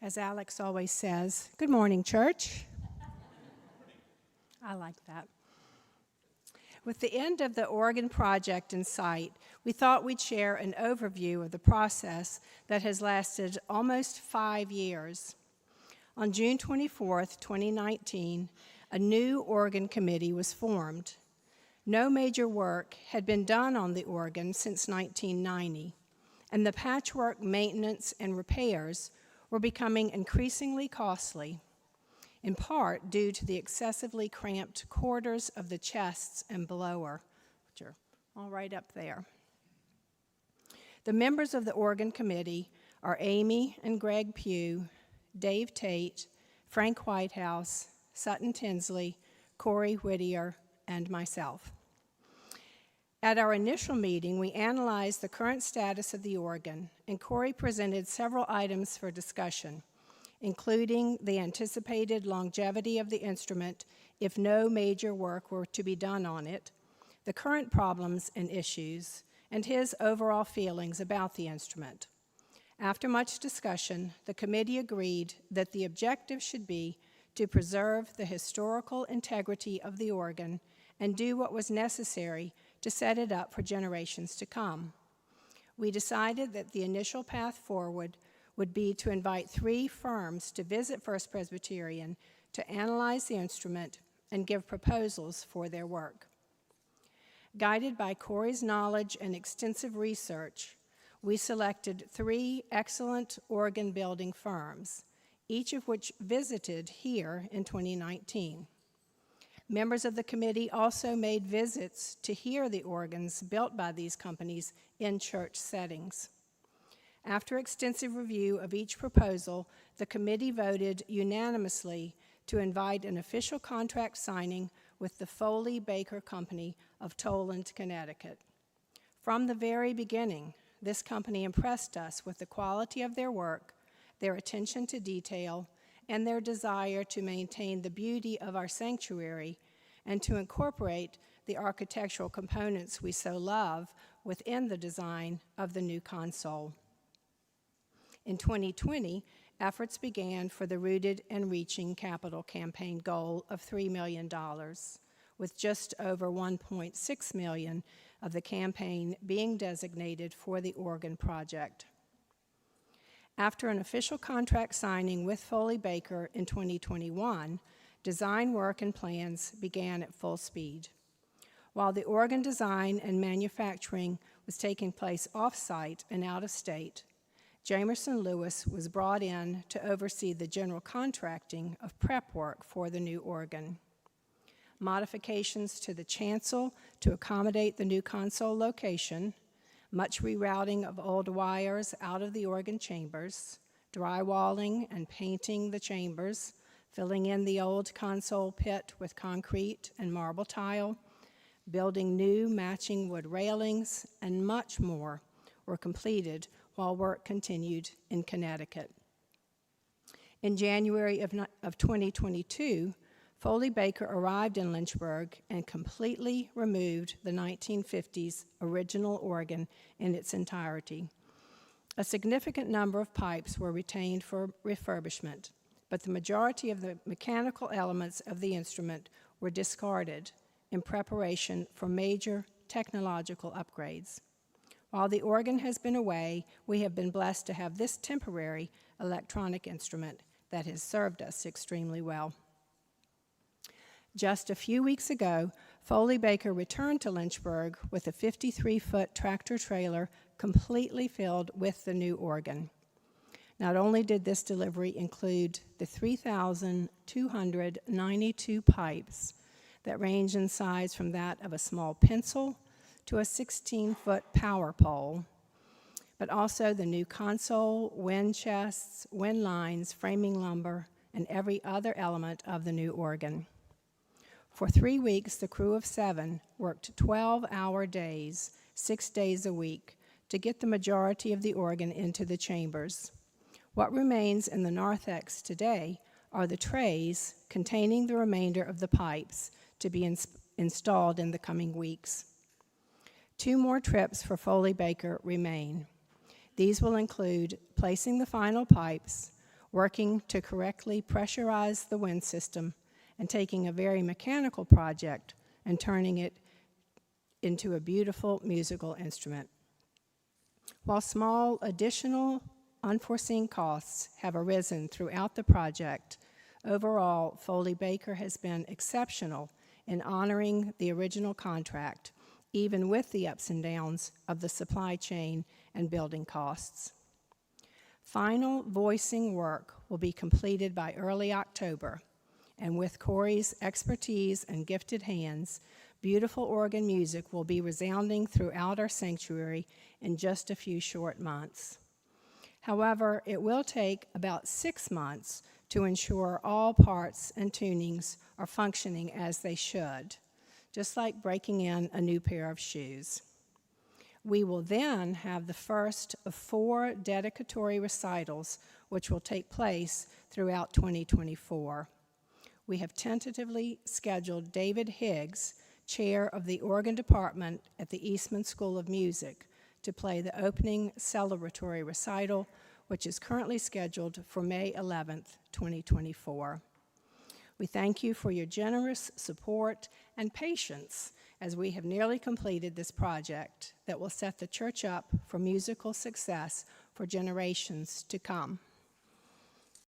As Alex always says, good morning, church. I like that. With the end of the organ project in sight, we thought we'd share an overview of the process that has lasted almost 5 years. On June 24th, 2019, a new organ committee was formed. No major work had been done on the organ since 1990, and the patchwork maintenance and repairs were becoming increasingly costly, in part due to the excessively cramped quarters of the chests and blower, which are all right up there. The members of the organ committee are Amy and Greg Pugh, Dave Tate, Frank Whitehouse, Sutton Tinsley, Corey Whittier, and myself. At our initial meeting, we analyzed the current status of the organ, and Corey presented several items for discussion, including the anticipated longevity of the instrument if no major work were to be done on it, the current problems and issues, and his overall feelings about the instrument. After much discussion, the committee agreed that the objective should be to preserve the historical integrity of the organ and do what was necessary to set it up for generations to come. We decided that the initial path forward would be to invite 3 firms to visit First Presbyterian to analyze the instrument and give proposals for their work. Guided by Corey's knowledge and extensive research, we selected 3 excellent organ building firms, each of which visited here in 2019. Members of the committee also made visits to hear the organs built by these companies in church settings. After extensive review of each proposal, the committee voted unanimously to invite an official contract signing with the Foley Baker Company of Toland, Connecticut. From the very beginning, this company impressed us with the quality of their work, their attention to detail, and their desire to maintain the beauty of our sanctuary and to incorporate the architectural components we so love within the design of the new console. In 2020, efforts began for the Rooted and Reaching capital campaign goal of $3 million, with just over $1.6 million of the campaign being designated for the organ project. After an official contract signing with Foley Baker in 2021, design work and plans began at full speed. While the organ design and manufacturing was taking place off-site and out of state, Jamerson Lewis was brought in to oversee the general contracting of prep work for the new organ. Modifications to the chancel to accommodate the new console location, much rerouting of old wires out of the organ chambers, drywalling and painting the chambers, filling in the old console pit with concrete and marble tile, building new matching wood railings, and much more were completed while work continued in Connecticut. In January of 2022, Foley Baker arrived in Lynchburg and completely removed the 1950s original organ in its entirety. A significant number of pipes were retained for refurbishment, but the majority of the mechanical elements of the instrument were discarded in preparation for major technological upgrades. While the organ has been away, we have been blessed to have this temporary electronic instrument that has served us extremely well. Just a few weeks ago, Foley Baker returned to Lynchburg with a 53-foot tractor trailer completely filled with the new organ. Not only did this delivery include the 3,292 pipes that range in size from that of a small pencil to a 16-foot power pole, but also the new console, wind chests, wind lines, framing lumber, and every other element of the new organ. For 3 weeks, the crew of 7 worked 12-hour days, 6 days a week, to get the majority of the organ into the chambers. What remains in the narthex today are the trays containing the remainder of the pipes to be installed in the coming weeks. 2 more trips for Foley Baker remain. These will include placing the final pipes, working to correctly pressurize the wind system and taking a very mechanical project and turning it into a beautiful musical instrument. While small additional unforeseen costs have arisen throughout the project, overall, Foley Baker has been exceptional in honoring the original contract, even with the ups and downs of the supply chain and building costs. Final voicing work will be completed by early October, and with Corey's expertise and gifted hands, beautiful organ music will be resounding throughout our sanctuary in just a few short months. However, it will take about 6 months to ensure all parts and tunings are functioning as they should, just like breaking in a new pair of shoes. We will then have the first of 4 dedicatory recitals, which will take place throughout 2024. We have tentatively scheduled David Higgs, chair of the organ department at the Eastman School of Music, to play the opening celebratory recital, which is currently scheduled for May 11th, 2024. We thank you for your generous support and patience as we have nearly completed this project that will set the church up for musical success for generations to come.